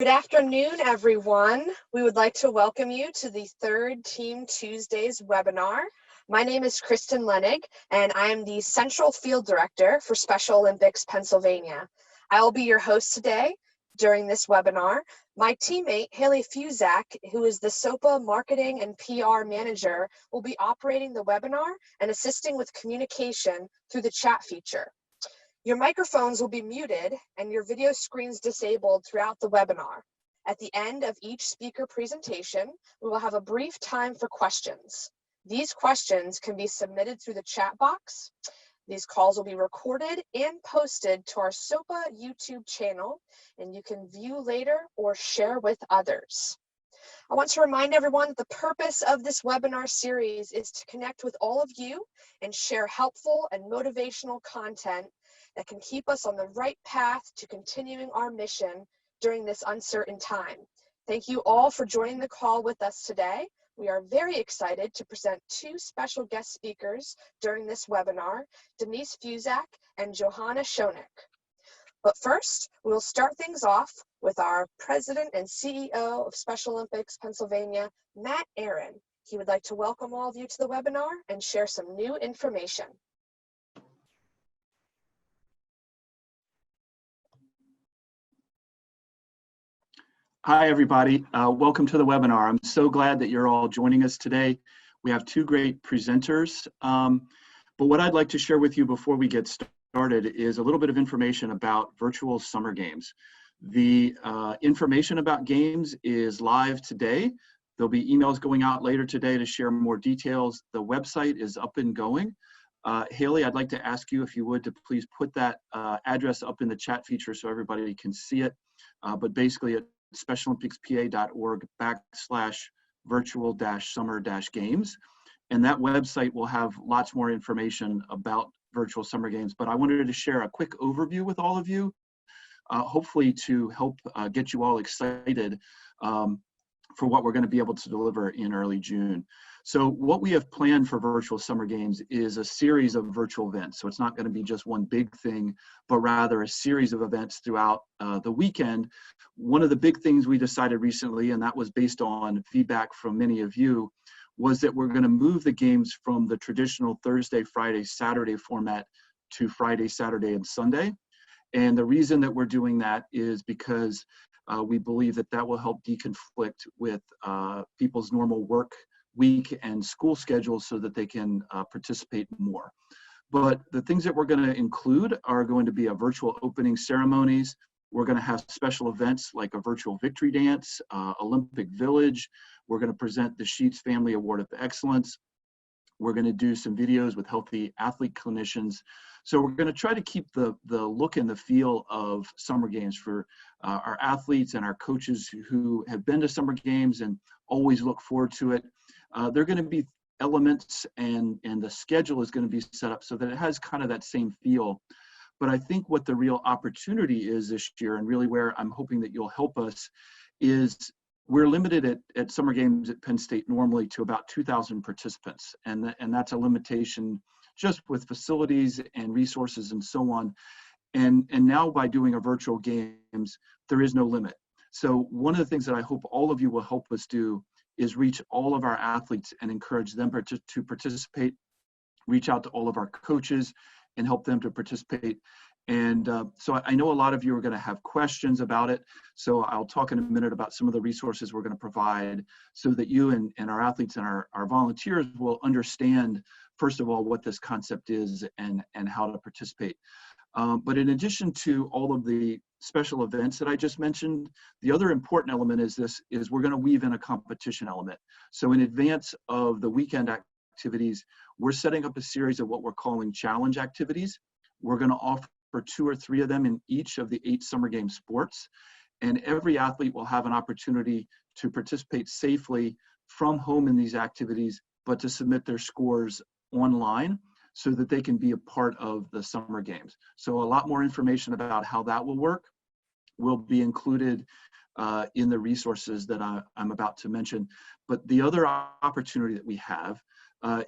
Good afternoon, everyone. We would like to welcome you to the third Team Tuesdays webinar. My name is Kristen Lenig, and I am the Central Field Director for Special Olympics Pennsylvania. I will be your host today during this webinar. My teammate, Haley Fuzak, who is the SOPA Marketing and PR Manager, will be operating the webinar and assisting with communication through the chat feature. Your microphones will be muted and your video screens disabled throughout the webinar. At the end of each speaker presentation, we will have a brief time for questions. These questions can be submitted through the chat box. These calls will be recorded and posted to our SOPA YouTube channel, and you can view later or share with others. I want to remind everyone that the purpose of this webinar series is to connect with all of you and share helpful and motivational content that can keep us on the right path to continuing our mission during this uncertain time. Thank you all for joining the call with us today. We are very excited to present two special guest speakers during this webinar, Denise Fuzak and Johanna Schoeneck. But first, we'll start things off with our President and CEO of Special Olympics Pennsylvania, Matt Aaron. He would like to welcome all of you to the webinar and share some new information. Hi, everybody. Welcome to the webinar. I'm so glad that you're all joining us today. We have two great presenters. But what I'd like to share with you before we get started is a little bit of information about virtual summer games. The information about games is live today. There'll be emails going out later today to share more details. The website is up and going. Haley, I'd like to ask you if you would to please put that address up in the chat feature so everybody can see it. But basically, it's specialolympicspa.org/virtual-summer-games. And that website will have lots more information about virtual summer games. But I wanted to share a quick overview with all of you, hopefully to help get you all excited for what we're going to be able to deliver in early June. So what we have planned for virtual summer games is a series of virtual events. So it's not going to be just one big thing, but rather a series of events throughout the weekend. One of the big things we decided recently, and that was based on feedback from many of you, was that we're going to move the games from the traditional Thursday, Friday, Saturday format to Friday, Saturday, and Sunday. And the reason that we're doing that is because we believe that that will help deconflict with people's normal work week and school schedules so that they can participate more. But the things that we're going to include are going to be a virtual opening ceremonies. We're going to have special events like a virtual victory dance, Olympic Village. We're going to present the Sheets Family Award of Excellence. We're going to do some videos with healthy athlete clinicians. So we're going to try to keep the look and the feel of summer games for our athletes and our coaches who have been to summer games and always look forward to it. There are going to be elements and the schedule is going to be set up so that it has kind of that same feel. But I think what the real opportunity is this year, and really where I'm hoping that you'll help us, is we're limited at summer games at Penn State normally to about 2,000 participants. And that's a limitation just with facilities and resources and so on. And now by doing a virtual games, there is no limit. So one of the things that I hope all of you will help us do is reach all of our athletes and encourage them to participate, reach out to all of our coaches and help them to participate. And so I know a lot of you are going to have questions about it. So I'll talk in a minute about some of the resources we're going to provide so that you and our athletes and our volunteers will understand, first of all, what this concept is and how to participate. But in addition to all of the special events that I just mentioned, the other important element is we're going to weave in a competition element. So in advance of the weekend activities, we're setting up a series of what we're calling challenge activities. We're going to offer 2 or 3 of them in each of the 8 summer game sports. And every athlete will have an opportunity to participate safely from home in these activities, but to submit their scores online so that they can be a part of the summer games. So a lot more information about how that will work will be included in the resources that I'm about to mention. But the other opportunity that we have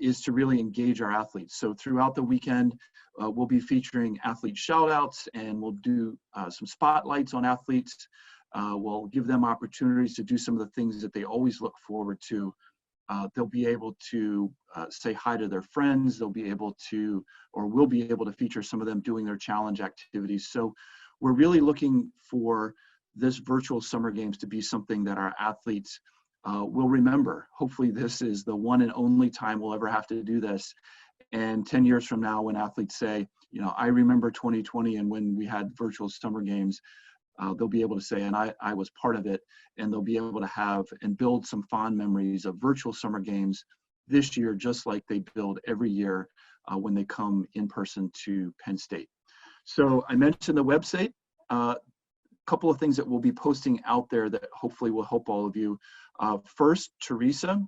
is to really engage our athletes. So throughout the weekend, we'll be featuring athlete shout outs and we'll do some spotlights on athletes. We'll give them opportunities to do some of the things that they always look forward to. They'll be able to say hi to their friends. They'll be able to, or will be able to feature some of them doing their challenge activities. So we're really looking for this virtual summer games to be something that our athletes will remember. Hopefully this is the one and only time we'll ever have to do this. And 10 years from now, when athletes say, you know, I remember 2020 and when we had virtual summer games, they'll be able to say, and I was part of it, and they'll be able to have and build some fond memories of virtual summer games this year, just like they build every year when they come in person to Penn State. So I mentioned the website. Couple of things that we'll be posting out there that hopefully will help all of you. First, Teresa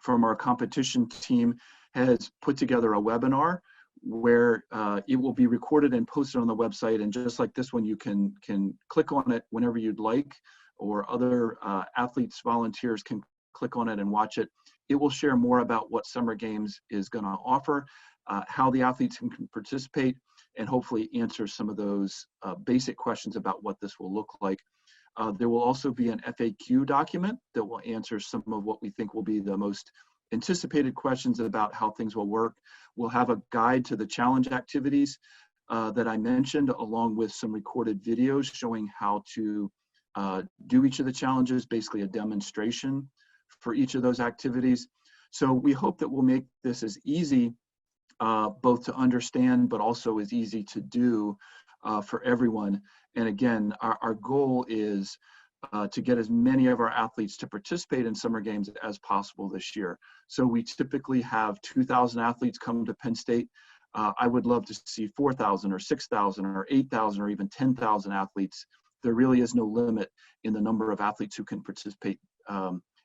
from our competition team has put together a webinar where it will be recorded and posted on the website. And just like this one, you can click on it whenever you'd like, or other athletes, volunteers can click on it and watch it. It will share more about what Summer Games is going to offer, how the athletes can participate, and hopefully answer some of those basic questions about what this will look like. There will also be an FAQ document that will answer some of what we think will be the most anticipated questions about how things will work. We'll have a guide to the challenge activities that I mentioned, along with some recorded videos showing how to do each of the challenges, basically a demonstration for each of those activities. So we hope that we'll make this as easy both to understand, but also as easy to do for everyone. And again, our goal is to get as many of our athletes to participate in Summer Games as possible this year. So we typically have 2,000 athletes come to Penn State. I would love to see 4,000 or 6,000 or 8,000 or even 10,000 athletes. There really is no limit in the number of athletes who can participate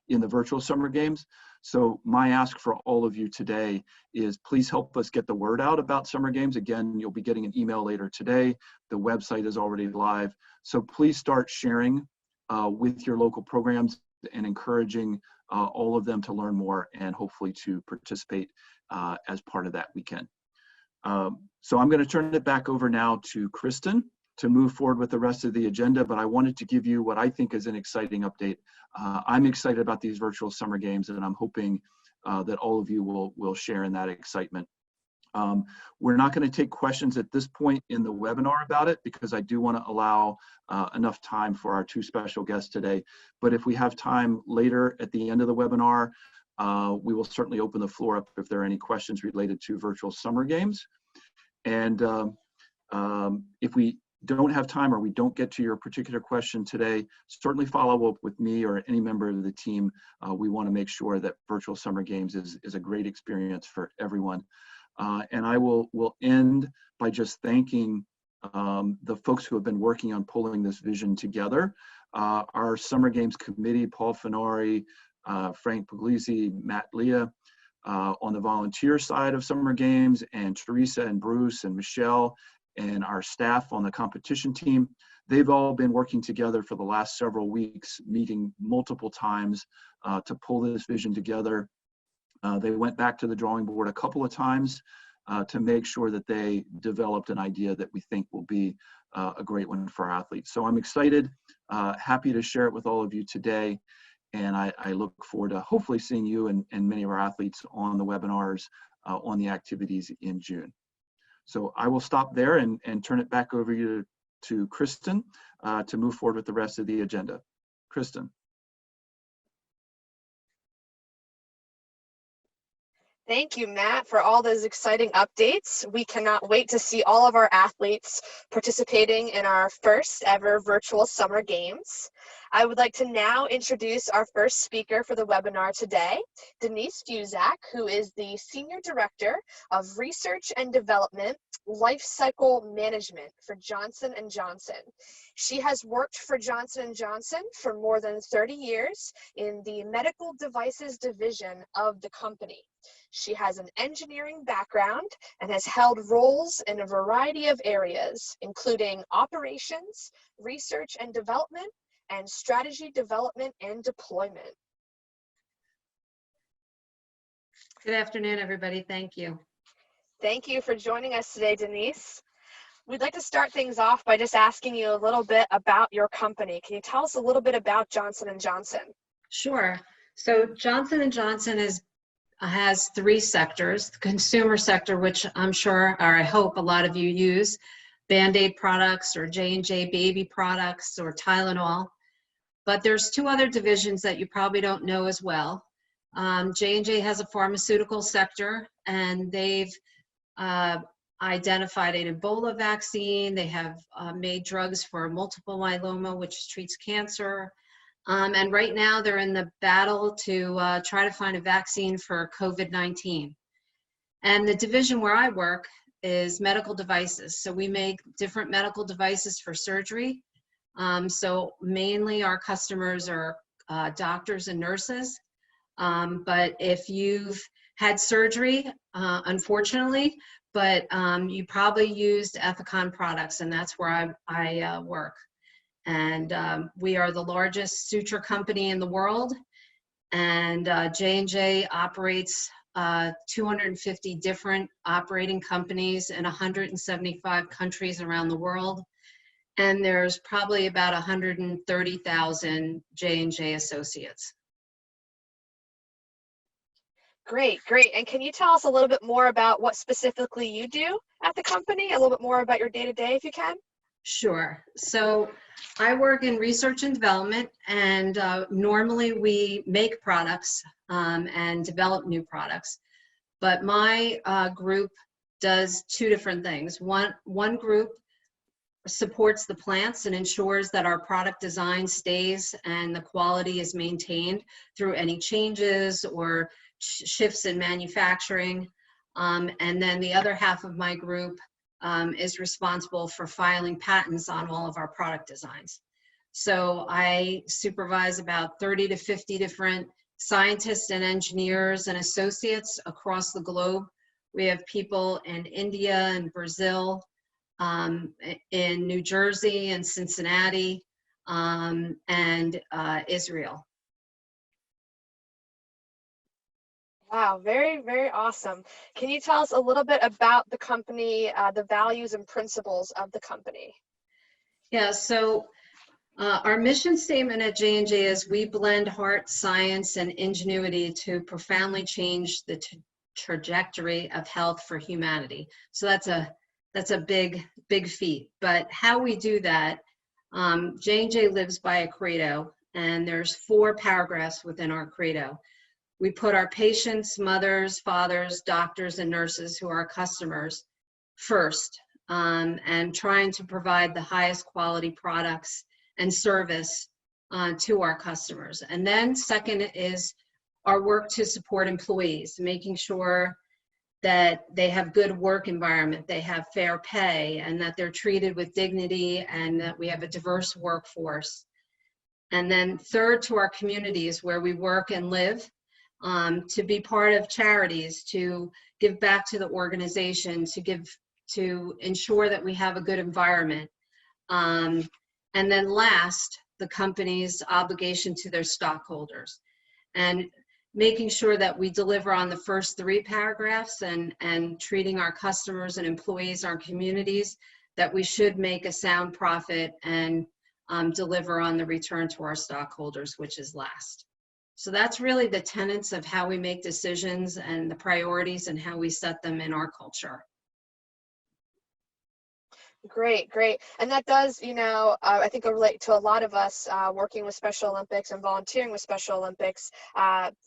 in the virtual Summer Games. So my ask for all of you today is please help us get the word out about Summer Games. Again, you'll be getting an email later today. The website is already live. So please start sharing with your local programs and encouraging all of them to learn more and hopefully to participate as part of that weekend. So I'm going to turn it back over now to Kristen to move forward with the rest of the agenda, but I wanted to give you what I think is an exciting update. I'm excited about these virtual Summer Games, and I'm hoping that all of you will share in that excitement. We're not going to take questions at this point in the webinar about it because I do want to allow enough time for our two special guests today. But if we have time later at the end of the webinar, we will certainly open the floor up if there are any questions related to virtual Summer Games. And if we don't have time or we don't get to your particular question today, certainly follow up with me or any member of the team. We want to make sure that virtual Summer Games is a great experience for everyone. And I will end by just thanking the folks who have been working on pulling this vision together. Our Summer Games Committee, Paul Finari, Frank Puglisi, Matt Leah, on the volunteer side of Summer Games, and Teresa and Bruce and Michelle, and our staff on the competition team. They've all been working together for the last several weeks, meeting multiple times to pull this vision together. They went back to the drawing board a couple of times to make sure that they developed an idea that we think will be a great one for our athletes. So I'm excited, happy to share it with all of you today. And I look forward to hopefully seeing you and many of our athletes on the webinars on the activities in June. So I will stop there and turn it back over to Kristen to move forward with the rest of the agenda. Kristen. Thank you, Matt, for all those exciting updates. We cannot wait to see all of our athletes participating in our first ever virtual Summer Games. I would like to now introduce our first speaker for the webinar today, Denise Fuzak, who is the Senior Director of Research and Development Life Cycle Management for Johnson & Johnson. She has worked for Johnson & Johnson for more than 30 years in the medical devices division of the company. She has an engineering background and has held roles in a variety of areas, including operations, research and development, and strategy development and deployment. Good afternoon, everybody. Thank you. Thank you for joining us today, Denise. We'd like to start things off by just asking you a little bit about your company. Can you tell us a little bit about Johnson & Johnson? Sure. So Johnson & Johnson has three sectors: the consumer sector, which I'm sure, or I hope a lot of you use, Band-Aid products or J&J baby products or Tylenol. But there's two other divisions that you probably don't know as well. J&J has a pharmaceutical sector, and they've identified an Ebola vaccine. They have made drugs for multiple myeloma, which treats cancer. And right now they're in the battle to try to find a vaccine for COVID-19. And the division where I work is medical devices. So we make different medical devices for surgery. So mainly our customers are doctors and nurses. But if you've had surgery, unfortunately, but you probably used Ethicon products, and that's where I work. And we are the largest suture company in the world, and J&J operates 250 different operating companies in 175 countries around the world, and there's probably about 130,000 J&J associates. Great, great. And can you tell us a little bit more about what specifically you do at the company? A little bit more about your day-to-day, if you can? Sure. So I work in research and development, and normally we make products and develop new products. But my group does two different things. One group supports the plants and ensures that our product design stays and the quality is maintained through any changes or shifts in manufacturing. And then the other half of my group is responsible for filing patents on all of our product designs. So I supervise about 30 to 50 different scientists and engineers and associates across the globe. We have people in India and Brazil, in New Jersey and Cincinnati, and Israel. Wow, very, very awesome. Can you tell us a little bit about the company, the values and principles of the company? Yeah, so our mission statement at J&J is we blend heart, science, and ingenuity to profoundly change the trajectory of health for humanity. So that's a big, big feat. But how we do that, J&J lives by a credo, and there's 4 paragraphs within our credo. We put our patients, mothers, fathers, doctors, and nurses who are our customers first, and trying to provide the highest quality products and service to our customers. And then second is our work to support employees, making sure that they have good work environment, they have fair pay, and that they're treated with dignity, and that we have a diverse workforce. And then third, to our communities where we work and live, to be part of charities, to give back to the organization, to ensure that we have a good environment. And then last, the company's obligation to their stockholders, and making sure that we deliver on the first 3 paragraphs, and treating our customers and employees, our communities, that we should make a sound profit and deliver on the return to our stockholders, which is last. So that's really the tenets of how we make decisions and the priorities and how we set them in our culture. Great, great. And that does, I think relate to a lot of us working with Special Olympics and volunteering with Special Olympics,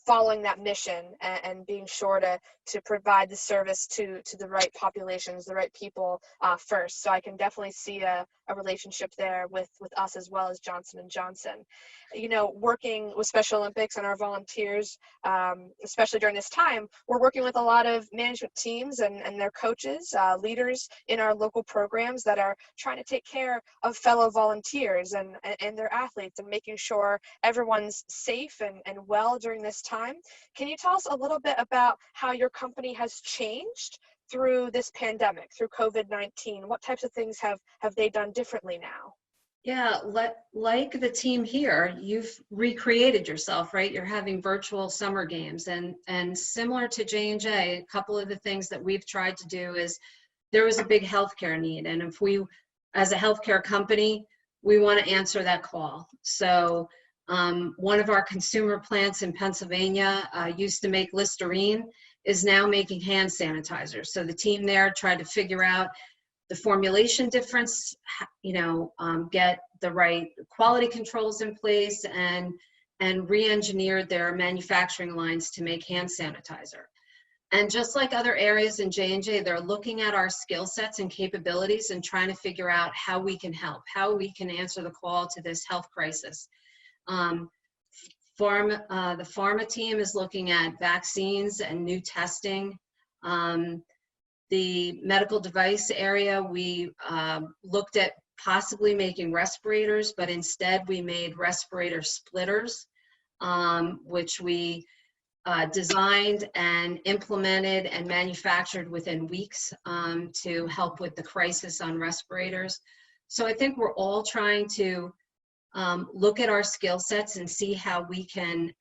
following that mission and being sure to provide the service to the right populations, the right people first. So I can definitely see a relationship there with us as well as Johnson & Johnson. Working with Special Olympics and our volunteers, especially during this time, we're working with a lot of management teams and their coaches, leaders in our local programs that are trying to take care of fellow volunteers and their athletes, and making sure everyone's safe and well during this time. Can you tell us a little bit about how your company has changed through this pandemic, through COVID-19? What types of things have they done differently now? Yeah, like the team here, you've recreated yourself, right? You're having virtual summer games, and similar to J&J, a couple of the things that we've tried to do is there was a big healthcare need. And if we, as a healthcare company, we want to answer that call. So one of our consumer plants in Pennsylvania used to make Listerine, is now making hand sanitizer. So the team there tried to figure out the formulation difference, get the right quality controls in place, and re-engineered their manufacturing lines to make hand sanitizer. And just like other areas in J&J, they're looking at our skill sets and capabilities and trying to figure out how we can help, how we can answer the call to this health crisis. The pharma team is looking at vaccines and new testing. The medical device area, we looked at possibly making respirators, but instead we made respirator splitters, which we designed and implemented and manufactured within weeks to help with the crisis on respirators. So I think we're all trying to look at our skill sets and see how we can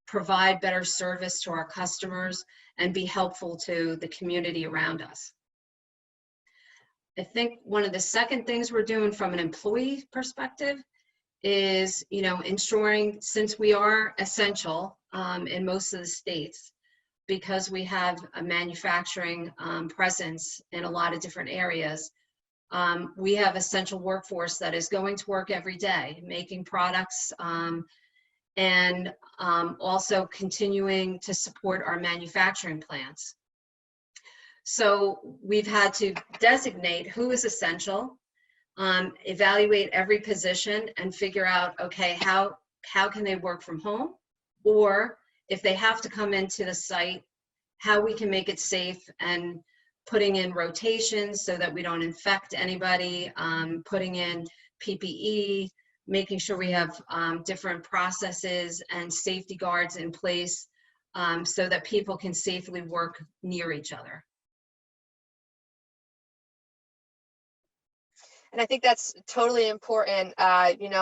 provide better service to our customers and be helpful to the community around us. I think one of the second things we're doing from an employee perspective is, ensuring, since we are essential in most of the states, because we have a manufacturing presence in a lot of different areas, we have essential workforce that is going to work every day, making products, and also continuing to support our manufacturing plants. So we've had to designate who is essential, evaluate every position, and figure out, okay, how can they work from home? Or if they have to come into the site, how we can make it safe, and putting in rotations so that we don't infect anybody, putting in PPE, making sure we have different processes and safety guards in place so that people can safely work near each other. And I think that's totally important, in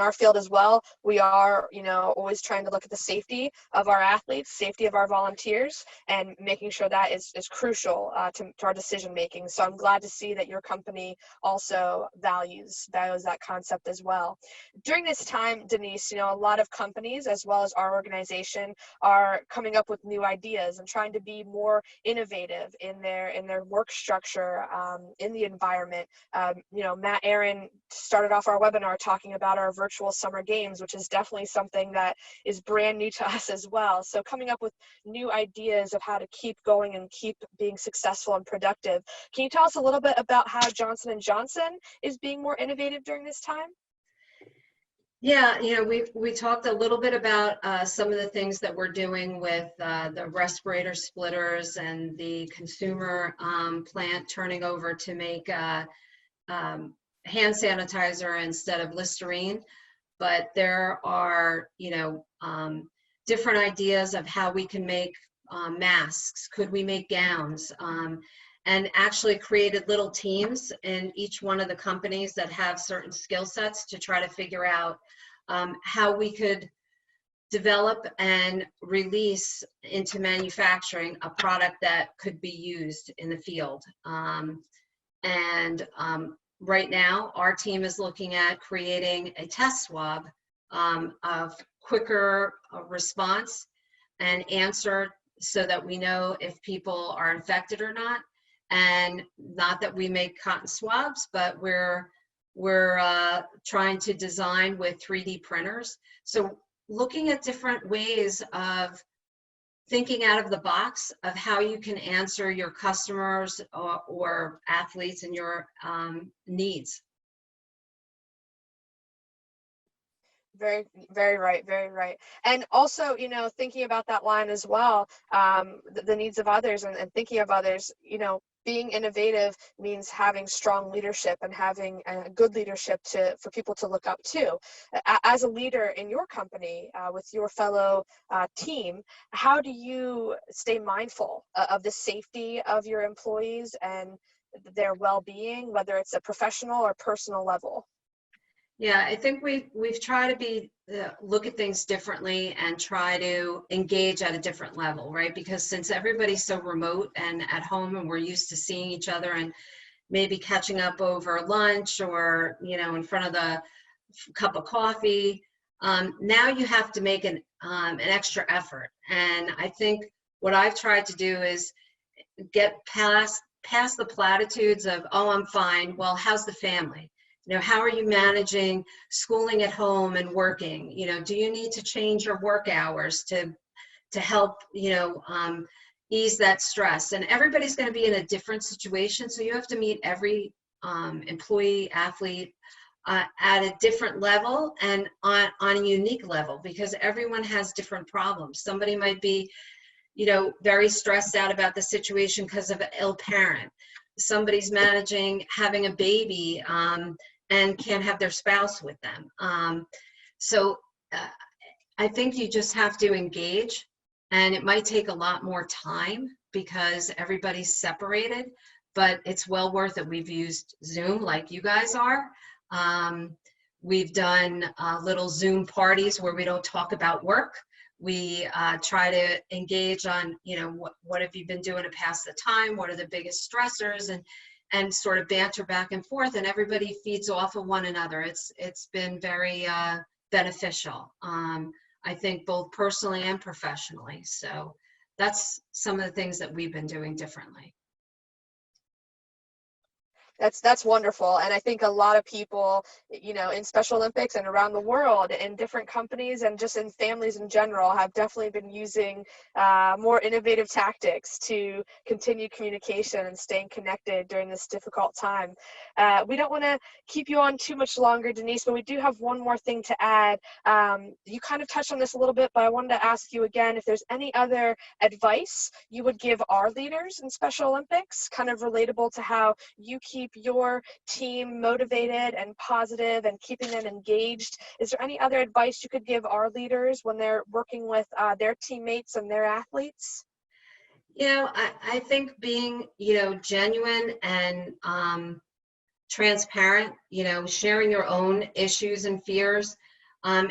our field as well. We are, always trying to look at the safety of our athletes, safety of our volunteers, and making sure that is crucial to our decision making. So I'm glad to see that your company also values that concept as well. During this time, Denise, a lot of companies, as well as our organization, are coming up with new ideas and trying to be more innovative in their work structure, in the environment. Matt Aaron started off our webinar talking about our virtual summer games, which is definitely something that is brand new to us as well. So coming up with new ideas of how to keep going and keep being successful and productive. Can you tell us a little bit about how Johnson & Johnson is being more innovative during this time? Yeah, we talked a little bit about some of the things that we're doing with the respirator splitters and the consumer plant turning over to make hand sanitizer instead of Listerine. But there are, different ideas of how we can make masks. Could we make gowns? And actually created little teams in each one of the companies that have certain skill sets to try to figure out how we could develop and release into manufacturing a product that could be used in the field. Right now, our team is looking at creating a test swab of quicker response and answer so that we know if people are infected or not. And not that we make cotton swabs, but we're trying to design with 3D printers. So looking at different ways of thinking out of the box of how you can answer your customers or athletes and your needs. Very, very right, very right. And also, thinking about that line as well, the needs of others and thinking of others, being innovative means having strong leadership and having good leadership for people to look up to. As a leader in your company, with your fellow team, how do you stay mindful of the safety of your employees and their well-being, whether it's a professional or personal level? Yeah, I think we've tried to be look at things differently and try to engage at a different level, right? Because since everybody's so remote and at home and we're used to seeing each other and maybe catching up over lunch or, you know, in front of the cup of coffee, now you have to make an extra effort. And I think what I've tried to do is get past the platitudes of, oh, I'm fine. Well, how's the family? You know, how are you managing schooling at home and working? You know, do you need to change your work hours to help, you know, ease that stress? And everybody's going to be in a different situation, so you have to meet every employee, athlete at a different level and on a unique level, because everyone has different problems. Somebody might be, you know, very stressed out about the situation because of an ill parent. Somebody's managing having a baby and can't have their spouse with them. So I think you just have to engage, and it might take a lot more time because everybody's separated, but it's well worth it. We've used Zoom like you guys are. We've done little Zoom parties where we don't talk about work. We try to engage on, you know, what have you been doing to pass the time? What are the biggest stressors? And sort of banter back and forth, and everybody feeds off of one another. It's been very beneficial, I think, both personally and professionally. So that's some of the things that we've been doing differently. That's wonderful. And I think a lot of people, you know, in Special Olympics and around the world, in different companies and just in families in general, have definitely been using more innovative tactics to continue communication and staying connected during this difficult time. We don't want to keep you on too much longer, Denise, but we do have one more thing to add. You kind of touched on this a little bit, but I wanted to ask you again if there's any other advice you would give our leaders in Special Olympics, kind of relatable to how you keep your team motivated and positive and keeping them engaged. Is there any other advice you could give our leaders when they're working with their teammates and their athletes? You know, I think being, you know, genuine and transparent, you know, sharing your own issues and fears,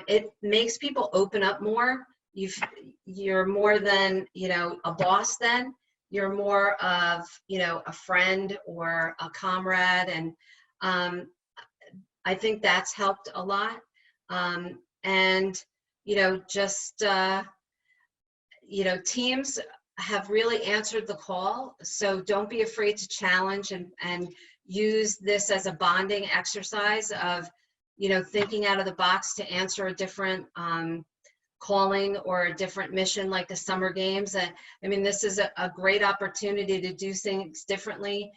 it makes people open up more. You're more than, you know, a boss then. You're more of, you know, a friend or a comrade. And I think that's helped a lot. And, you know, just, you know, teams have really answered the call. So don't be afraid to challenge and use this as a bonding exercise of, you know, thinking out of the box to answer a different calling or a different mission, like the Summer Games. And I mean, this is a great opportunity to do things differently.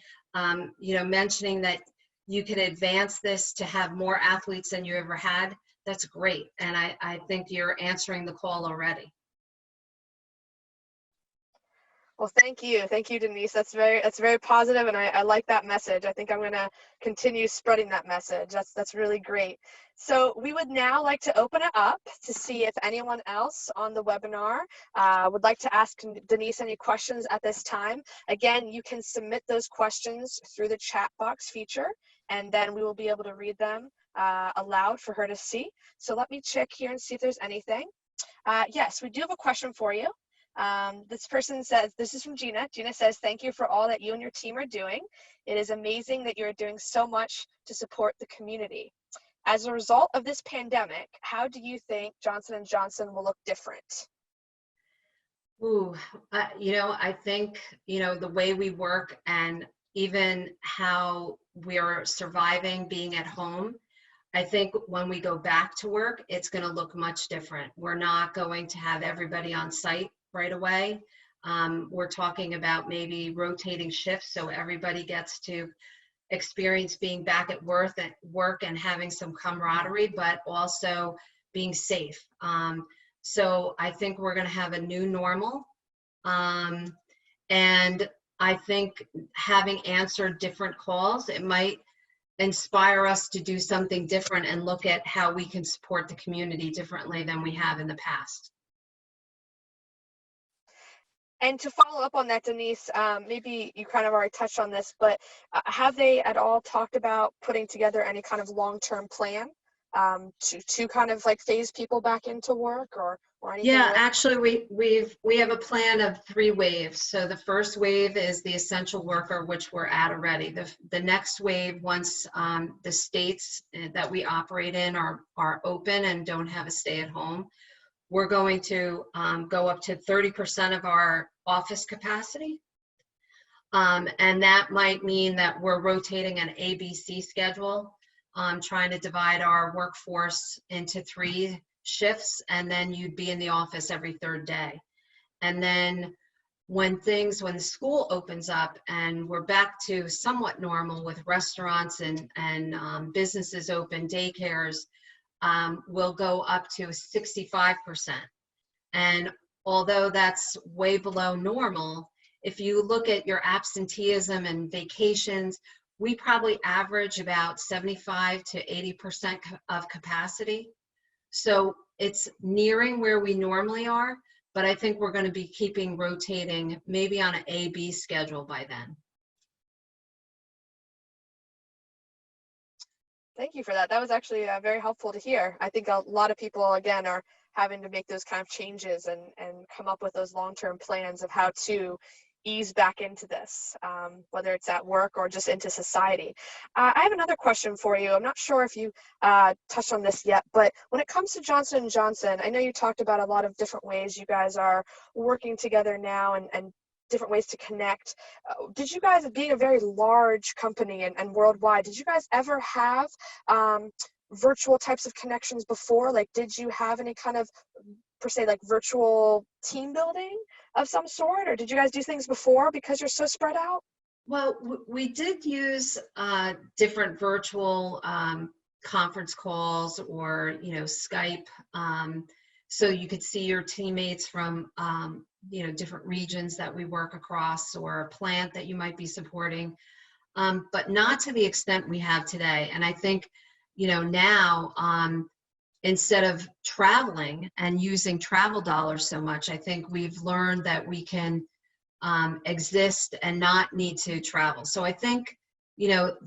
You know, mentioning that you can advance this to have more athletes than you ever had, that's great. And I think you're answering the call already. Well, thank you. Thank you, Denise. That's very positive, and I like that message. I think I'm going to continue spreading that message. That's really great. So we would now like to open it up to see if anyone else on the webinar would like to ask Denise any questions at this time. Again, you can submit those questions through the chat box feature, and then we will be able to read them aloud for her to see. So let me check here and see if there's anything. Yes, we do have a question for you. This person says, this is from Gina. Gina says, thank you for all that you and your team are doing. It is amazing that you're doing so much to support the community. As a result of this pandemic, how do you think Johnson & Johnson will look different? Ooh, you know, I think, you know, the way we work and even how we're surviving being at home, I think when we go back to work, it's going to look much different. We're not going to have everybody on site right away. We're talking about maybe rotating shifts so everybody gets to experience being back at work and having some camaraderie, but also being safe. So I think we're going to have a new normal. And I think having answered different calls, it might inspire us to do something different and look at how we can support the community differently than we have in the past. And to follow up on that, Denise, maybe you kind of already touched on this, but have they at all talked about putting together any kind of long-term plan to kind of like phase people back into work or anything? Yeah, actually, we have a plan of 3 waves. So the first wave is the essential worker, which we're at already. The next wave, once the states that we operate in are open and don't have a stay at home, we're going to go up to 30% of our office capacity. And that might mean that we're rotating an ABC schedule, trying to divide our workforce into 3 shifts, and then you'd be in the office every 3rd day. And then when the school opens up and we're back to somewhat normal with restaurants and businesses open, daycares, we'll go up to 65%. And although that's way below normal, if you look at your absenteeism and vacations, we probably average about 75 to 80% of capacity. So it's nearing where we normally are, but I think we're going to be keeping rotating maybe on an A-B schedule by then. Thank you for that. That was actually very helpful to hear. I think a lot of people, again, are having to make those kind of changes and come up with those long-term plans of how to ease back into this, whether it's at work or just into society. I have another question for you. I'm not sure if you touched on this yet, but when it comes to Johnson & Johnson, I know you talked about a lot of different ways you guys are working together now and different ways to connect. Did you guys, being a very large company and worldwide, did you guys ever have virtual types of connections before? Like, did you have any kind of, per se, like virtual team building of some sort, or did you guys do things before because you're so spread out? Well, we did use different virtual conference calls or, Skype, so you could see your teammates from, different regions that we work across or a plant that you might be supporting, but not to the extent we have today. And I think, now, instead of traveling and using travel dollars so much, I think we've learned that we can exist and not need to travel. So I think,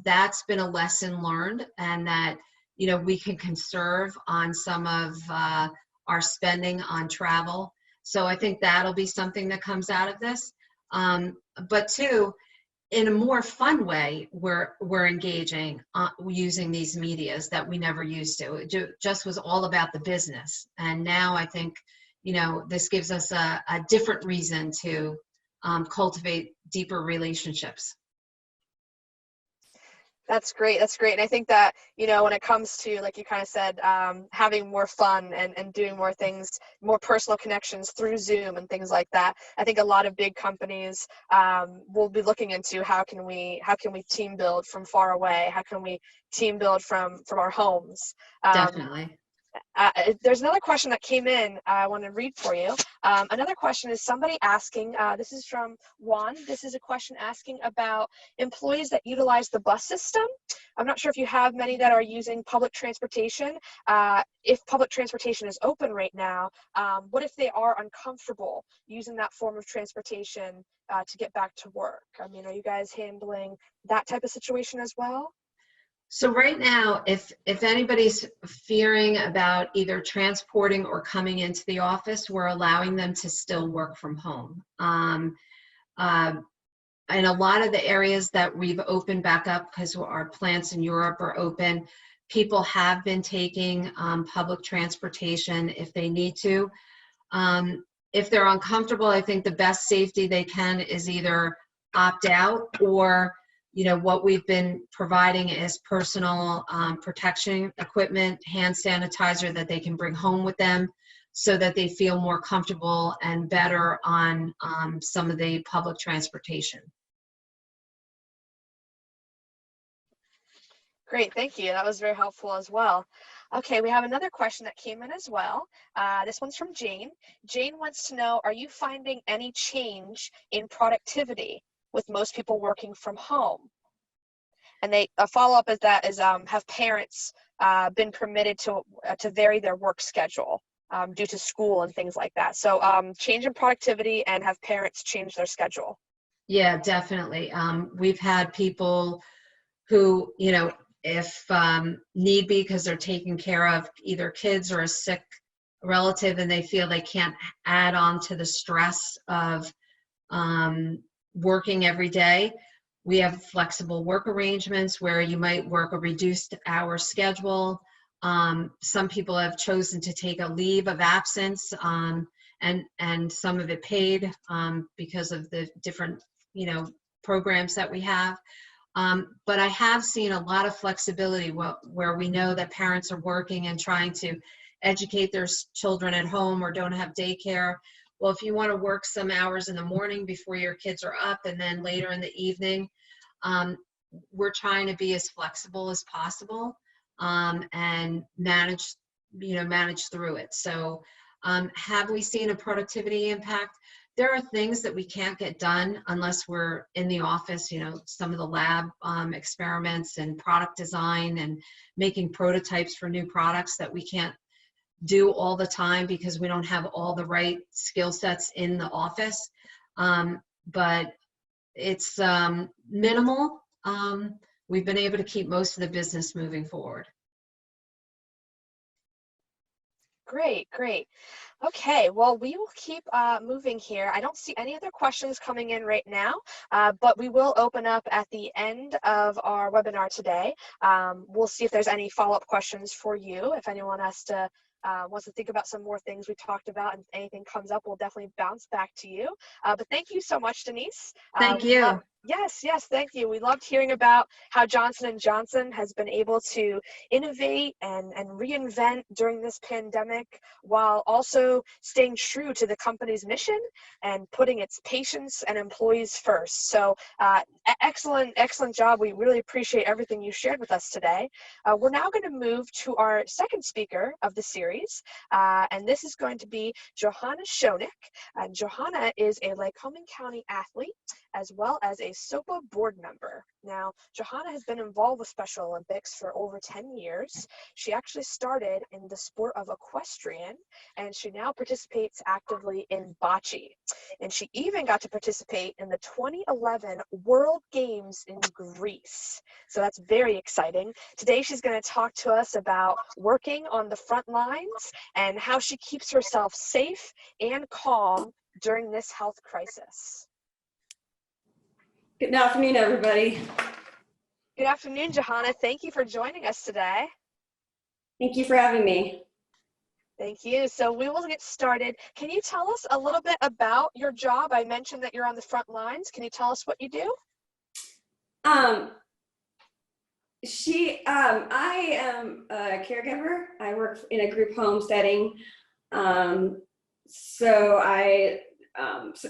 that's been a lesson learned, and that, we can conserve on some of our spending on travel. So I think that'll be something that comes out of this. But 2, in a more fun way, we're engaging using these medias that we never used to. It just was all about the business. And now I think, this gives us a different reason to cultivate deeper relationships. That's great. That's great. And I think that, when it comes to, like you kind of said, having more fun and doing more things, more personal connections through Zoom and things like that, I think a lot of big companies will be looking into how can we team build from far away? How can we team build from our homes? Definitely. There's another question that came in I want to read for you. Another question is somebody asking, this is from Juan, this is a question asking about employees that utilize the bus system. I'm not sure if you have many that are using public transportation. If public transportation is open right now, what if they are uncomfortable using that form of transportation to get back to work? I mean, are you guys handling that type of situation as well? So right now, if anybody's fearing about either transporting or coming into the office, we're allowing them to still work from home. In a lot of the areas that we've opened back up, because our plants in Europe are open, people have been taking public transportation if they need to. If they're uncomfortable, I think the best safety they can is either opt out, or what we've been providing is personal protection equipment, hand sanitizer that they can bring home with them so that they feel more comfortable and better on some of the public transportation. Great, thank you. That was very helpful as well. Okay, we have another question that came in as well. This one's from Jane. Jane wants to know, are you finding any change in productivity with most people working from home? And a follow-up is that have parents been permitted to vary their work schedule due to school and things like that? So change in productivity, and have parents change their schedule? Yeah, definitely. We've had people who, if need be, because they're taking care of either kids or a sick relative and they feel they can't add on to the stress of working every day. We have flexible work arrangements where you might work a reduced hour schedule. Some people have chosen to take a leave of absence, and some of it paid because of the different, programs that we have. But I have seen a lot of flexibility where we know that parents are working and trying to educate their children at home or don't have daycare. Well, if you want to work some hours in the morning before your kids are up and then later in the evening, we're trying to be as flexible as possible and manage through it. So have we seen a productivity impact? There are things that we can't get done unless we're in the office, some of the lab experiments and product design and making prototypes for new products that we can't do all the time because we don't have all the right skill sets in the office. But it's minimal. We've been able to keep most of the business moving forward. Great. Okay, well, we will keep moving here. I don't see any other questions coming in right now, but we will open up at the end of our webinar today. We'll see if there's any follow-up questions for you. If anyone wants to think about some more things we talked about and anything comes up, we'll definitely bounce back to you. But thank you so much, Denise. Thank you. Yes, thank you. We loved hearing about how Johnson & Johnson has been able to innovate and reinvent during this pandemic while also staying true to the company's mission and putting its patients and employees first. So excellent job. We really appreciate everything you shared with us today. We're now going to move to our second speaker of the series, and this is going to be Johanna Schoenig. Johanna is a Lycoming County athlete as well as a SOPA board member. Now, Johanna has been involved with Special Olympics for over 10 years. She actually started in the sport of equestrian, and she now participates actively in bocce. And she even got to participate in the 2011 World Games in Greece. So that's very exciting. Today, she's going to talk to us about working on the front lines and how she keeps herself safe and calm during this health crisis. Good afternoon, everybody. Good afternoon, Johanna. Thank you for joining us today. Thank you for having me. Thank you. So we will get started. Can you tell us a little bit about your job? I mentioned that you're on the front lines. Can you tell us what you do? I am a caregiver. I work in a group home setting. So I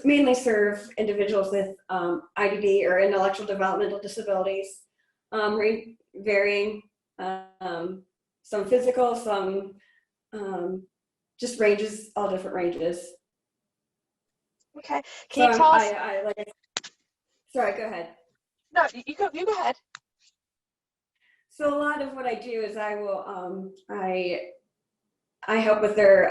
mainly serve individuals with IDD or intellectual developmental disabilities, varying, some physical, some just ranges, all different ranges. Okay. Can you tell us? Sorry, go ahead. No, you go ahead. So a lot of what I do is I will I help with their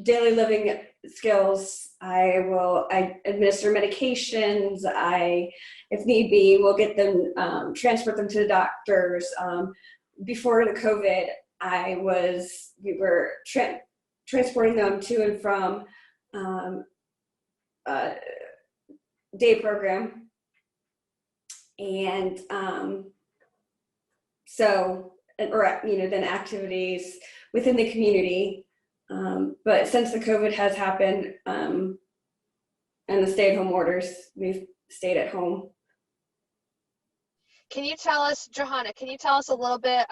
daily living skills. I administer medications. If need be, will get them, transport them to the doctors. Before the COVID, we were transporting them to and from day program. And then activities within the community. But since the COVID has happened and the stay-at-home orders, we've stayed at home. Can you tell us, Johanna, a little bit,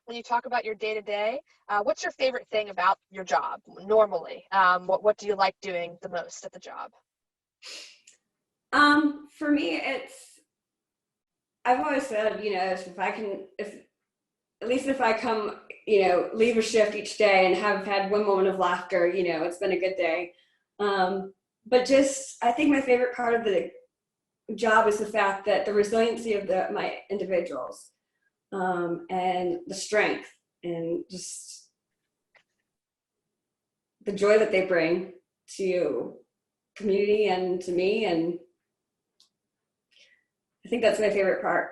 when you talk about your day-to-day, what's your favorite thing about your job normally? What do you like doing the most at the job? For me, I've always said, if I come, leave a shift each day and have had one moment of laughter, it's been a good day. But I think my favorite part of the job is the fact that the resiliency of my individuals, and the strength and just the joy that they bring to community and to me. And I think that's my favorite part.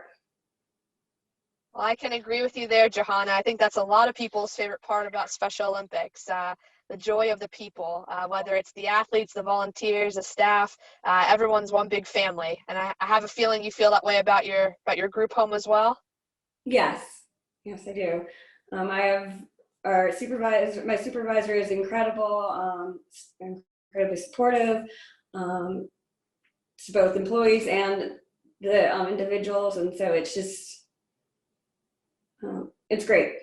Well, I can agree with you there, Johanna. I think that's a lot of people's favorite part about Special Olympics, the joy of the people, whether it's the athletes, the volunteers, the staff, everyone's one big family. And I have a feeling you feel that way about your group home as well. Yes, yes, I do. I have our supervisor. My supervisor is incredible, incredibly supportive to both employees and the individuals, and so it's just it's great.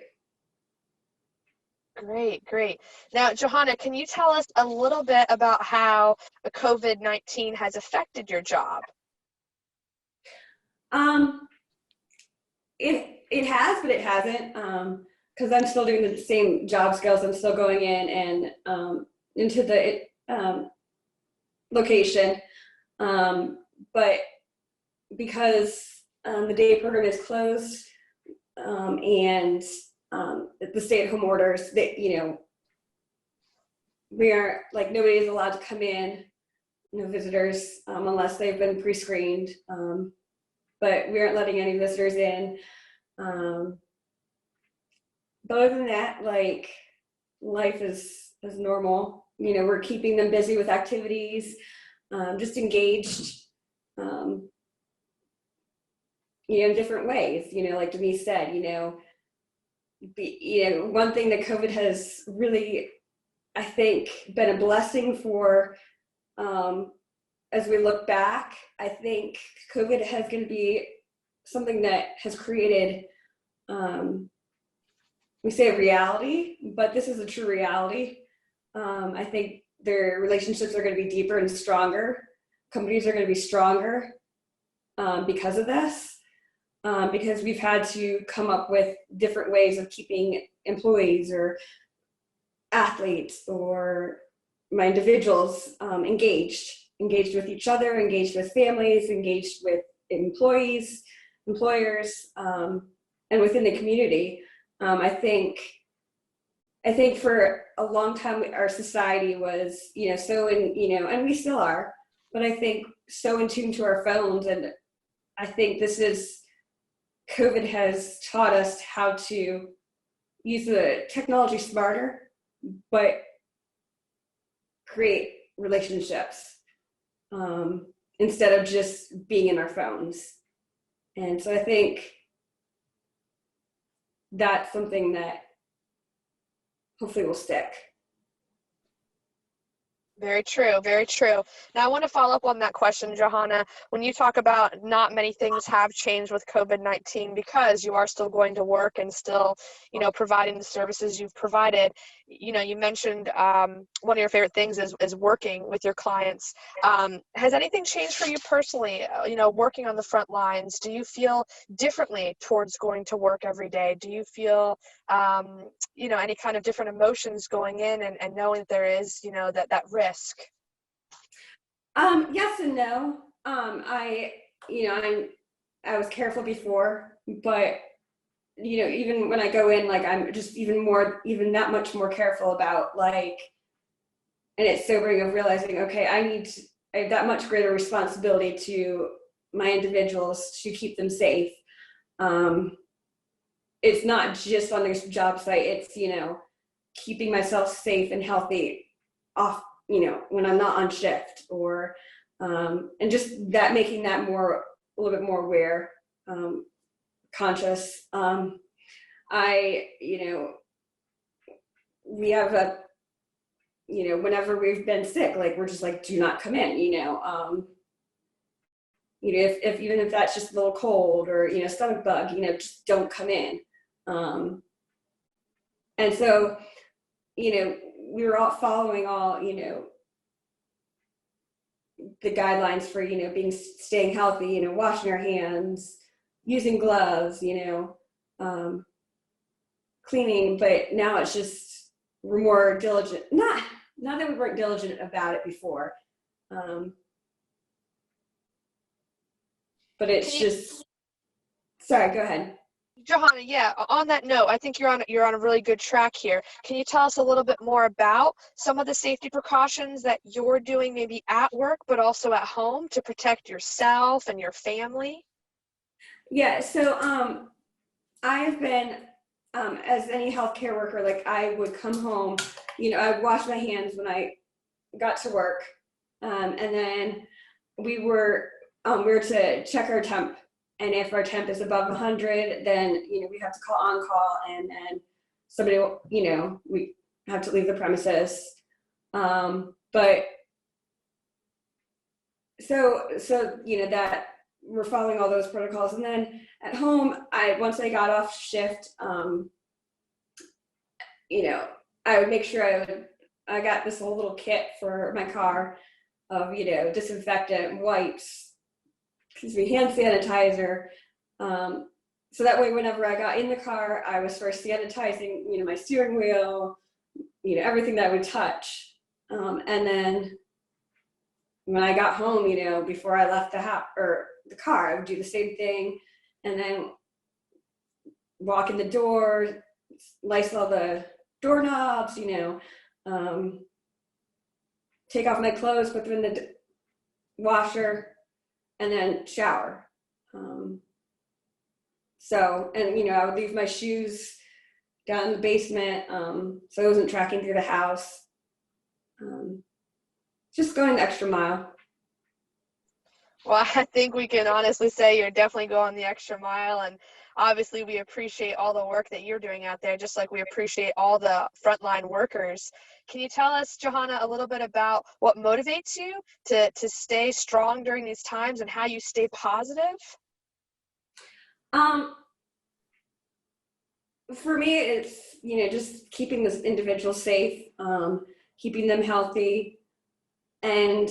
Great. Now, Johanna, can you tell us a little bit about how COVID-19 has affected your job? It has, but it hasn't, because I'm still doing the same job skills. I'm still going in and into the location, but because the day program is closed and the stay-at-home orders, that we aren't, like, nobody is allowed to come in, no visitors unless they've been pre-screened. But we aren't letting any visitors in. But other than that, like, life is normal. We're keeping them busy with activities, just engaged, in different ways. Like Denise said, one thing that COVID has really, I think, been a blessing for. As we look back, I think COVID has going to be something that has created, we say reality, but this is a true reality. I think their relationships are going to be deeper and stronger. Companies are going to be stronger because of this, because we've had to come up with different ways of keeping employees or athletes or my individuals engaged with each other, engaged with families, engaged with employees, employers, and within the community. I think for a long time our society was, so in, and we still are, but I think so in tune to our phones. And I think COVID has taught us how to use the technology smarter, but create relationships instead of just being in our phones. And so I think that's something that hopefully will stick. Very true. Now, I want to follow up on that question, Johanna. When you talk about not many things have changed with COVID-19 because you are still going to work and still, providing the services you've provided, you mentioned one of your favorite things is working with your clients. Has anything changed for you personally, working on the front lines? Do you feel differently towards going to work every day? Do you feel, any kind of different emotions going in and knowing that there is, that risk? Yes and no. I was careful before, but even when I go in, like, I'm just even that much more careful about, like, and it's sobering of realizing, okay, I have that much greater responsibility to my individuals to keep them safe. It's not just on their job site, it's, keeping myself safe and healthy off, when I'm not on shift, or and just that, making that a little bit more aware, conscious. We have whenever we've been sick, like, we're just like, do not come in, if even if that's just a little cold or, stomach bug, just don't come in. And so, we were all following all, the guidelines for, staying healthy, washing our hands, using gloves, cleaning. But now it's just, we're more diligent. Not that we weren't diligent about it before. But it's just, sorry, go ahead. Johanna, yeah, on that note, I think you're on a really good track here. Can you tell us a little bit more about some of the safety precautions that you're doing, maybe at work, but also at home, to protect yourself and your family? Yeah, so I've been, as any healthcare worker, like I would come home, I would wash my hands when I got to work. And then we were to check our temp. And if our temp is above 100, then, we have to call on call, and then somebody will, we have to leave the premises. But so, that we're following all those protocols. And then at home, once I got off shift, I would make sure I got this whole little kit for my car of, disinfectant, wipes, hand sanitizer. So that way, whenever I got in the car, I was first sanitizing, my steering wheel, everything that I would touch. And then when I got home, before I left the house or the car, I would do the same thing. And then walk in the door, Lysol the doorknobs, take off my clothes, put them in the washer, and then shower. And I would leave my shoes down in the basement, so I wasn't tracking through the house. Just going the extra mile. Well, I think we can honestly say you're definitely going the extra mile, and obviously we appreciate all the work that you're doing out there, just like we appreciate all the frontline workers. Can you tell us, Johanna, a little bit about what motivates you to stay strong during these times and how you stay positive? For me, it's, just keeping this individual safe, keeping them healthy. And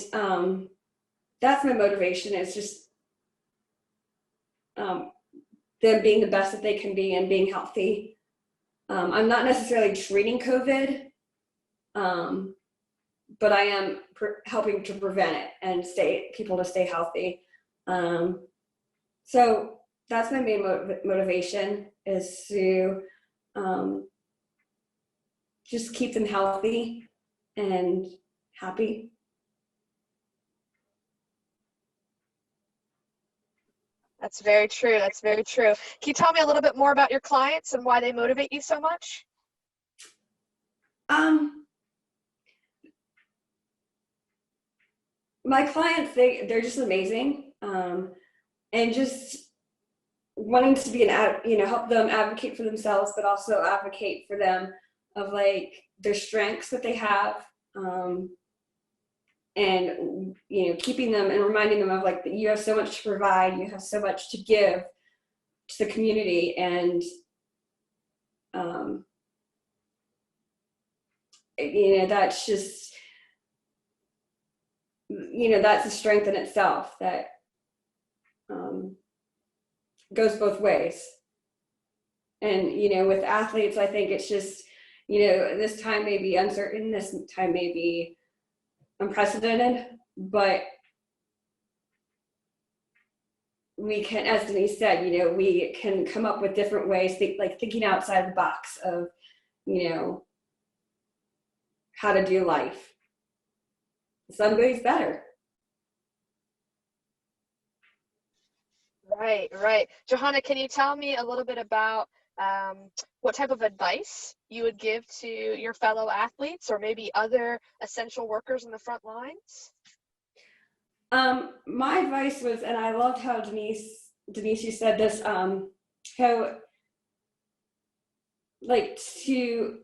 that's my motivation. It's just them being the best that they can be and being healthy. I'm not necessarily treating COVID, but I am helping to prevent it and people to stay healthy. So that's my main motivation, is to just keep them healthy and happy. That's very true. That's very true. Can you tell me a little bit more about your clients and why they motivate you so much? My clients, they're just amazing, and just wanting to be help them advocate for themselves, but also advocate for them of like their strengths that they have, and keeping them and reminding them of like that you have so much to provide, you have so much to give to the community, and that's just that's a strength in itself that goes both ways. And with athletes, I think it's just this time may be uncertain, this time may be unprecedented, but we can, as Denise said, we can come up with different ways, thinking outside the box of how to do life. Some ways better. Right. Johanna, can you tell me a little bit about what type of advice you would give to your fellow athletes or maybe other essential workers in the front lines? My advice was, and I loved how Denise, you said this, how to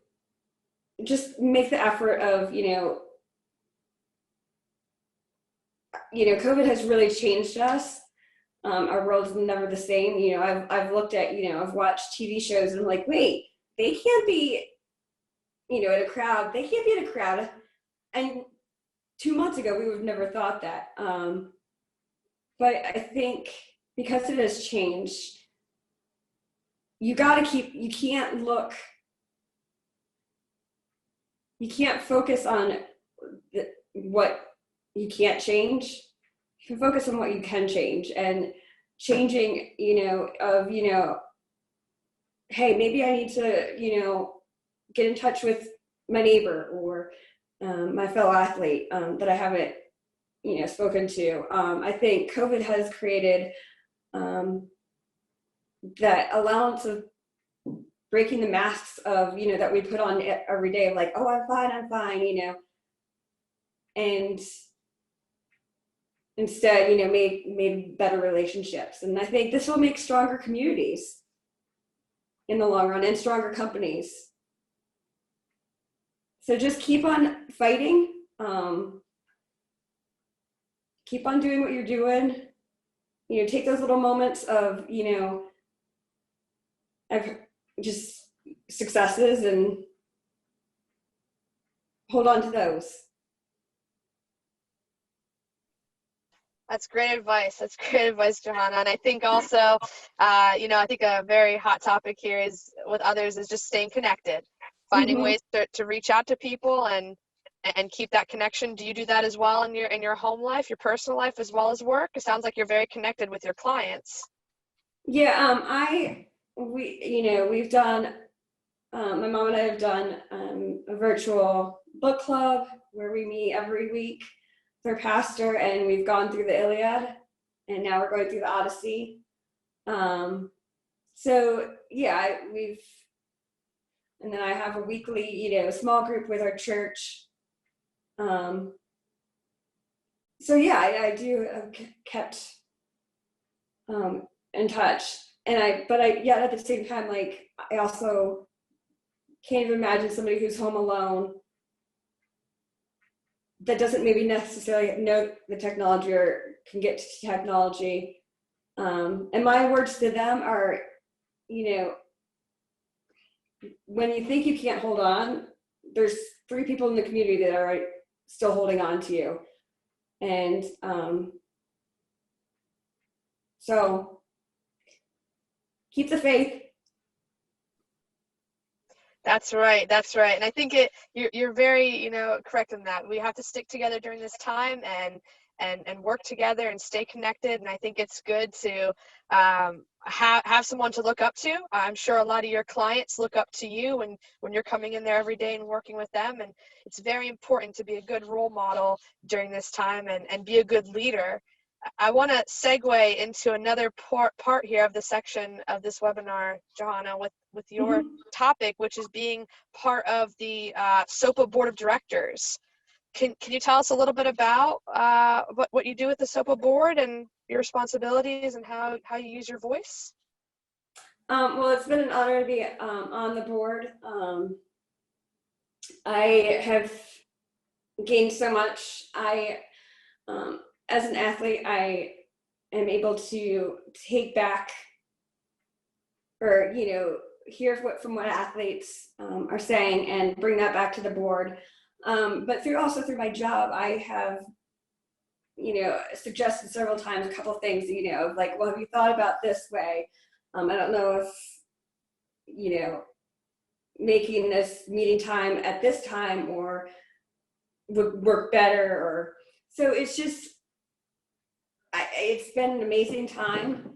just make the effort of, COVID has really changed us. Our world's never the same. I've looked at, I've watched TV shows and I'm like, wait, they can't be, at a crowd. They can't be at a crowd. And 2 months ago, we would have never thought that. But I think because it has changed, you can't focus on what you can't change. You can focus on what you can change, and changing, hey, maybe I need to, get in touch with my neighbor or my fellow athlete that I haven't, spoken to. I think COVID has created that allowance of breaking the masks of, that we put on every day of like, oh, I'm fine, and instead, made better relationships. And I think this will make stronger communities in the long run and stronger companies. So just keep on fighting. Keep on doing what you're doing. Take those little moments of, of just successes and hold on to those. That's great advice. That's great advice, Johanna. And I think also, I think a very hot topic here is with others is just staying connected, finding ways to reach out to people and keep that connection. Do you do that as well in your home life, your personal life, as well as work? It sounds like you're very connected with your clients. Yeah, we've done, my mom and I have done a virtual book club where we meet every week with our pastor, and we've gone through the Iliad, and now we're going through the Odyssey. So yeah, and then I have a weekly, small group with our church. So yeah, I do kept in touch, but yet at the same time, like, I also can't even imagine somebody who's home alone that doesn't maybe necessarily know the technology or can get to technology. And my words to them are, when you think you can't hold on, there's 3 people in the community that are still holding on to you. And so keep the faith. That's right. That's right. And I think you're very, correct in that. We have to stick together during this time and work together and stay connected. And I think it's good to have someone to look up to. I'm sure a lot of your clients look up to you when you're coming in there every day and working with them. And it's very important to be a good role model during this time and be a good leader. I want to segue into another part here of the section of this webinar, Johanna, with your topic, which is being part of the SOPA Board of Directors. Can you tell us a little bit about what you do with the SOPA Board and your responsibilities and how you use your voice? Well, it's been an honor to be on the board. I have gained so much. As an athlete, I am able to take back or, hear from what athletes are saying and bring that back to the board. But through my job, I have, suggested several times a couple of things, like, well, have you thought about this way? I don't know if, making this meeting time at this time or would work better, or so it's just, it's been an amazing time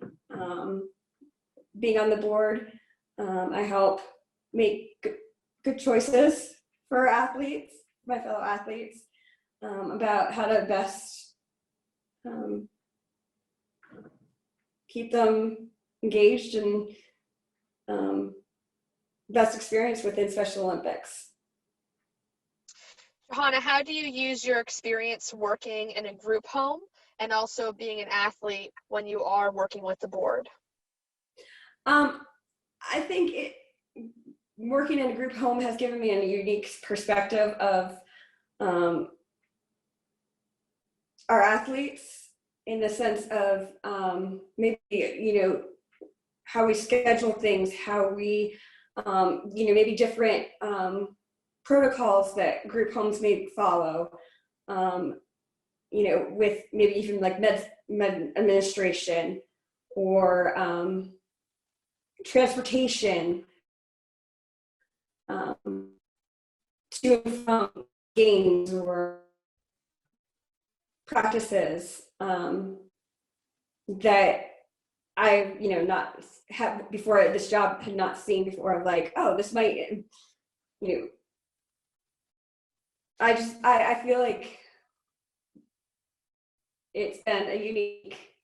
being on the board. I help make good choices for athletes, my fellow athletes, about how to best keep them engaged and best experience within Special Olympics. Johanna, how do you use your experience working in a group home and also being an athlete when you are working with the board? I think working in a group home has given me a unique perspective of our athletes, in the sense of maybe, how we schedule things, how we, maybe different protocols that group homes may follow, with maybe even like med administration or transportation to and from games or practices that I, not have before this job had not seen before. Of like, oh, this might, I feel like it's been a unique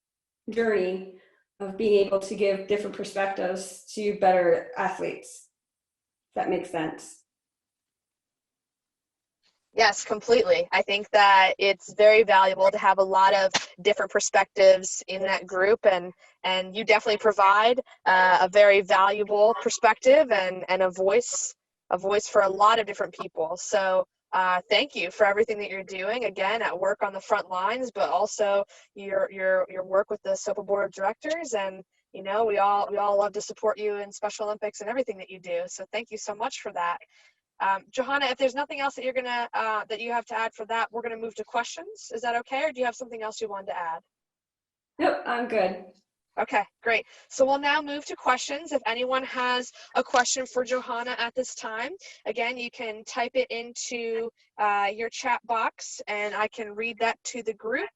journey of being able to give different perspectives to better athletes. that makes sense. Yes, completely. I think that it's very valuable to have a lot of different perspectives in that group, and you definitely provide a very valuable perspective and a voice for a lot of different people. So thank you for everything that you're doing, again, at work on the front lines, but also your work with the SOPA Board of Directors. And you know, we all love to support you in Special Olympics and everything that you do. So thank you so much for that. Johanna, if there's nothing else that you're gonna that you have to add for that, we're gonna move to questions. Is that okay, or do you have something else you wanted to add? Nope, I'm good. Okay, great. So we'll now move to questions. If anyone has a question for Johanna at this time, again, you can type it into your chat box, and I can read that to the group.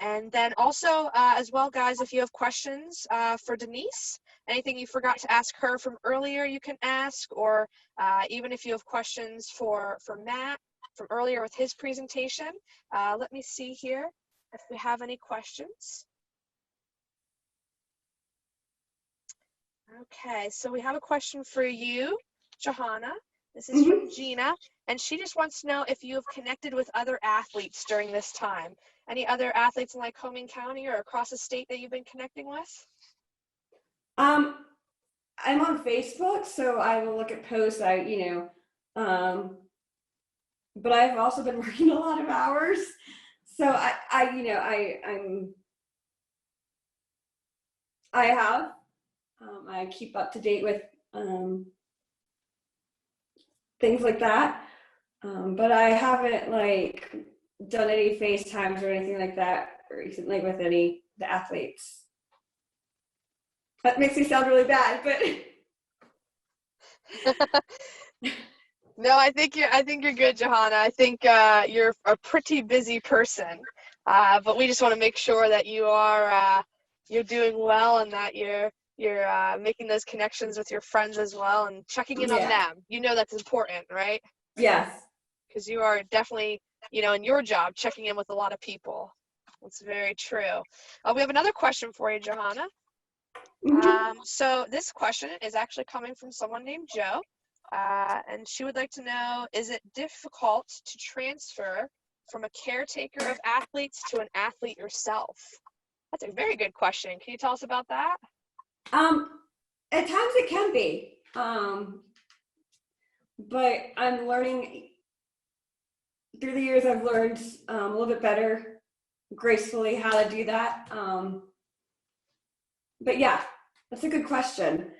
And then also, as well, guys, if you have questions for Denise, anything you forgot to ask her from earlier, you can ask, or even if you have questions for Matt from earlier with his presentation. Let me see here if we have any questions. Okay, so we have a question for you, Johanna. This is from Gina, and she just wants to know if you have connected with other athletes during this time. Any other athletes in Lycoming County or across the state that you've been connecting with? I'm on Facebook, so I will look at posts. But I've also been working a lot of hours, so I keep up to date with things like that, but I haven't done any FaceTimes or anything like that recently with any of the athletes. That makes me sound really bad, but No, I think you're good, Johanna. I think you're a pretty busy person, but we just want to make sure that you're doing well, and that you're making those connections with your friends as well, and checking in on them. You know that's important, right? Yes. Because you are definitely, in your job, checking in with a lot of people. That's very true. We have another question for you, Johanna. So this question is actually coming from someone named Joe. And she would like to know, is it difficult to transfer from a caretaker of athletes to an athlete yourself? That's a very good question. Can you tell us about that? At times it can be, but I'm learning through the years. I've learned a little bit better, gracefully, how to do that. But yeah, that's a good question.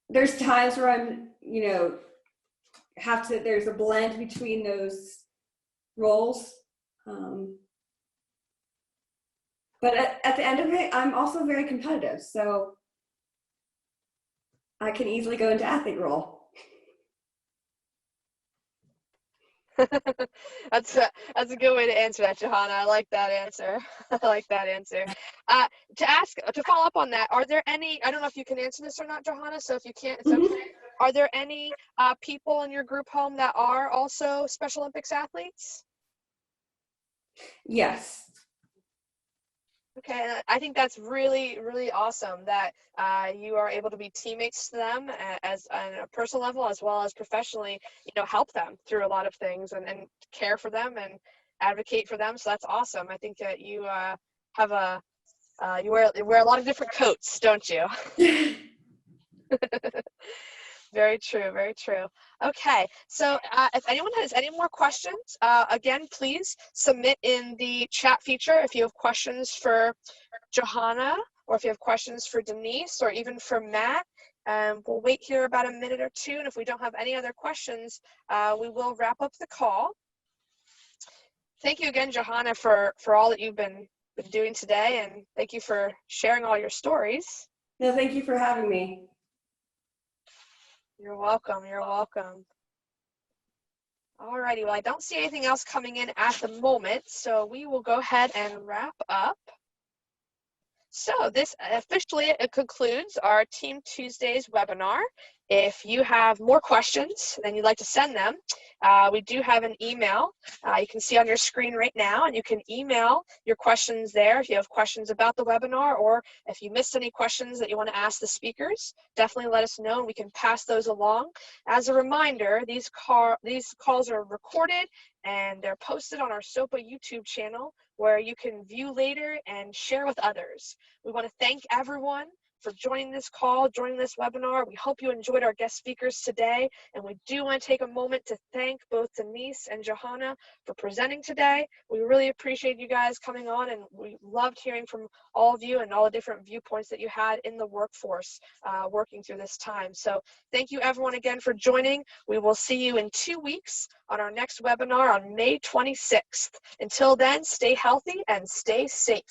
There's times where I'm, there's a blend between those roles. But at the end of it, I'm also very competitive, so I can easily go into athlete role. That's a good way to answer that, Johanna. I like that answer. I like that answer. To follow up on that, are there any, I don't know if you can answer this or not, Johanna, so if you can't, it's okay. Are there any people in your group home that are also Special Olympics athletes? Yes. Okay, I think that's really, really awesome that you are able to be teammates to them as on a personal level, as well as professionally, help them through a lot of things and care for them and advocate for them. So that's awesome. I think that you have you wear a lot of different coats, don't you? Very true, very true. Okay, so if anyone has any more questions, again, please submit in the chat feature if you have questions for Johanna, or if you have questions for Denise, or even for Matt. We'll wait here about a minute or two, and if we don't have any other questions, we will wrap up the call. Thank you again, Johanna, for all that you've been doing today, and thank you for sharing all your stories. No, thank you for having me. You're welcome. You're welcome. Alrighty, well, I don't see anything else coming in at the moment, so we will go ahead and wrap up. So this officially concludes our Team Tuesdays webinar. If you have more questions and you'd like to send them, we do have an email you can see on your screen right now, and you can email your questions there if you have questions about the webinar, or if you missed any questions that you want to ask the speakers, definitely let us know and we can pass those along. As a reminder, these calls are recorded and they're posted on our SOPA YouTube channel where you can view later and share with others. We want to thank everyone for joining this call, joining this webinar. We hope you enjoyed our guest speakers today, and we do want to take a moment to thank both Denise and Johanna for presenting today. We really appreciate you guys coming on, and we loved hearing from all of you and all the different viewpoints that you had in the workforce working through this time. So thank you everyone again for joining. We will see you in 2 weeks on our next webinar on May 26th. Until then, stay healthy and stay safe.